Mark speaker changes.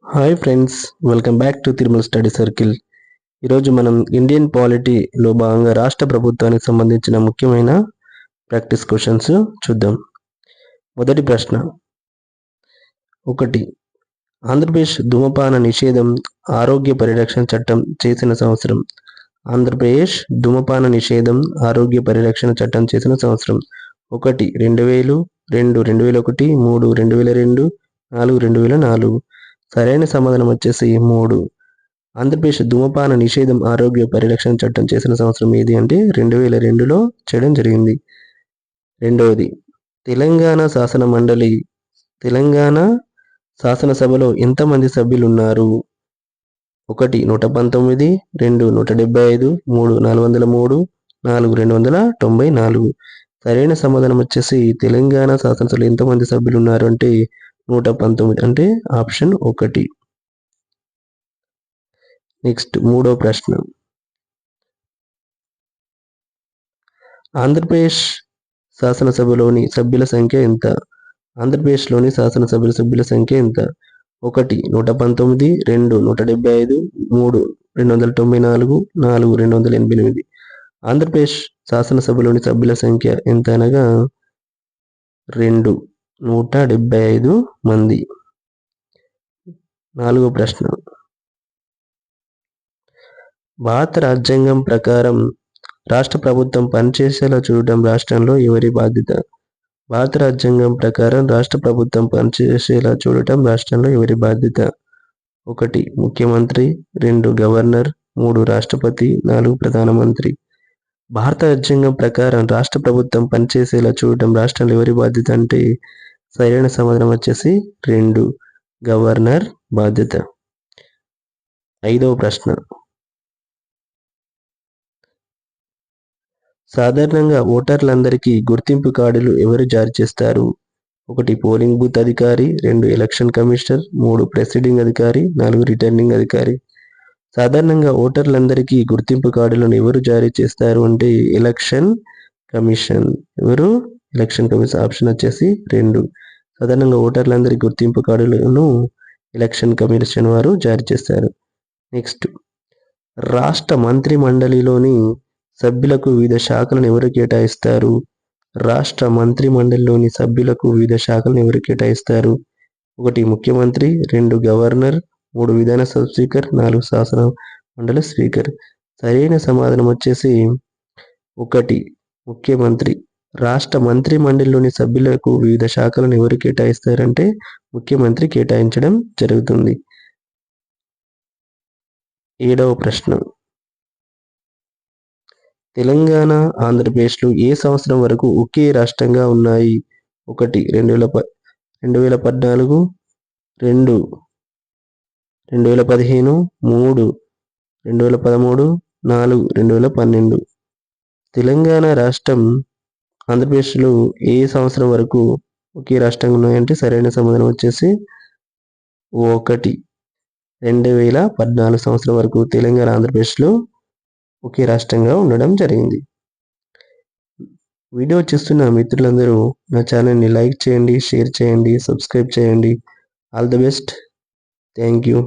Speaker 1: Hi friends, welcome back to Tirumala study circle. ఈరోజు మనం Indian పాలిటీలో భాగంగా రాష్ట్ర ప్రభుత్వానికి సంబంధించిన ముఖ్యమైన ప్రాక్టీస్ క్వశ్చన్స్ చూద్దాం. మొదటి ప్రశ్న 1. ఆంధ్రప్రదేశ్ ధూమపాన నిషేధం ఆరోగ్య పరిరక్షణ చట్టం చేసిన సంవత్సరం. ఆంధ్రప్రదేశ్ ధూమపాన నిషేధం ఆరోగ్య పరిరక్షణ చట్టం చేసిన సంవత్సరం. 1 2000, 2 2001, 3 2002, 4 2004. సరైన సమాధానం వచ్చేసి 3. ఆంధ్రప్రదేశ్ ధూమపాన నిషేధం ఆరోగ్య పరిరక్షణ చట్టం చేసిన సంవత్సరం ఏది అంటే 2002లో చేయడం జరిగింది. రెండవది, తెలంగాణ శాసనసభలో ఎంతమంది సభ్యులు ఉన్నారు? 1 119, 2 175, 3 403, 4 294. సరైన సమాధానం వచ్చేసి తెలంగాణ శాసనసభలో ఎంతమంది సభ్యులు ఉన్నారు అంటే 119, అంటే ఆప్షన్ 1. నెక్స్ట్ మూడో ప్రశ్న, ఆంధ్రప్రదేశ్ శాసనసభలోని సభ్యుల సంఖ్య ఎంత? ఆంధ్రప్రదేశ్లోని శాసనసభ్యుల సభ్యుల సంఖ్య ఎంత? 1 119, 2 175, 3 294, 4 288. ఆంధ్రప్రదేశ్ శాసనసభలోని సభ్యుల సంఖ్య ఎంత అనగా 2 175 మంది. నాలుగో ప్రశ్న, భారత రాజ్యాంగం ప్రకారం రాష్ట్ర ప్రభుత్వం పనిచేసేలా చూడటం రాష్ట్రంలో ఎవరి బాధ్యత? భారత రాజ్యాంగం ప్రకారం రాష్ట్ర ప్రభుత్వం పనిచేసేలా చూడటం రాష్ట్రంలో ఎవరి బాధ్యత? 1 ముఖ్యమంత్రి, 2 గవర్నర్, 3 రాష్ట్రపతి, 4 ప్రధానమంత్రి. భారత రాజ్యాంగం ప్రకారం రాష్ట్ర ప్రభుత్వం పనిచేసేలా చూడటం రాష్ట్రంలో ఎవరి బాధ్యత అంటే సరైన సమాధానం వచ్చేసి 2 గవర్నర్ బాధ్యత. 5వ ప్రశ్న, సాధారణంగా ఓటర్లందరికీ గుర్తింపు కార్డులు ఎవరు జారీ చేస్తారు? 1 పోలింగ్ బూత్ అధికారి, 2 ఎలక్షన్ కమిషనర్, 3 ప్రిసైడింగ్ అధికారి, 4 రిటర్నింగ్ అధికారి. సాధారణంగా ఓటర్లందరికీ గుర్తింపు కార్డులను ఎవరు జారీ చేస్తారు అంటే ఎలక్షన్ కమిషన్. ఎవరు? Election commission. ఆప్షన్ వచ్చేసి 2. సాధారణంగా ఓటర్లందరికీ గుర్తింపు కార్డులను ఎలక్షన్ కమిషన్ వారు జారీ చేస్తారు. నెక్స్ట్, రాష్ట్ర మంత్రి మండలిలోని సభ్యులకు వివిధ శాఖలను ఎవరు కేటాయిస్తారు? రాష్ట్ర మంత్రి మండలిలోని సభ్యులకు వివిధ శాఖలను ఎవరు కేటాయిస్తారు? 1 ముఖ్యమంత్రి, 2 గవర్నర్, 3 విధానసభ స్పీకర్, 4 శాసన మండలి స్పీకర్. సరైన సమాధానం వచ్చేసి 1 ముఖ్యమంత్రి. రాష్ట్ర మంత్రి మండలిలోని సభ్యులకు వివిధ శాఖలను ఎవరు కేటాయిస్తారంటే ముఖ్యమంత్రి కేటాయించడం జరుగుతుంది. 7వ ప్రశ్న, తెలంగాణ, ఆంధ్రప్రదేశ్లు ఏ సంవత్సరం వరకు ఒకే రాష్ట్రంగా ఉన్నాయి? 1 2014, 2 2015, 3 2013, 4 2012. తెలంగాణ రాష్ట్రం, ఆంధ్రప్రదేశ్లు ఏ సంవత్సరం వరకు ఒకే రాష్ట్రంగా ఉన్నాయంటే సరైన సమాధానం వచ్చేసి 1 2014 సంవత్సరం వరకు తెలంగాణ, ఆంధ్రప్రదేశ్లో ఒకే రాష్ట్రంగా ఉండడం జరిగింది. వీడియో చూస్తున్న మిత్రులందరూ నా ఛానల్ని లైక్ చేయండి, షేర్ చేయండి, సబ్స్క్రైబ్ చేయండి. All the best. Thank you.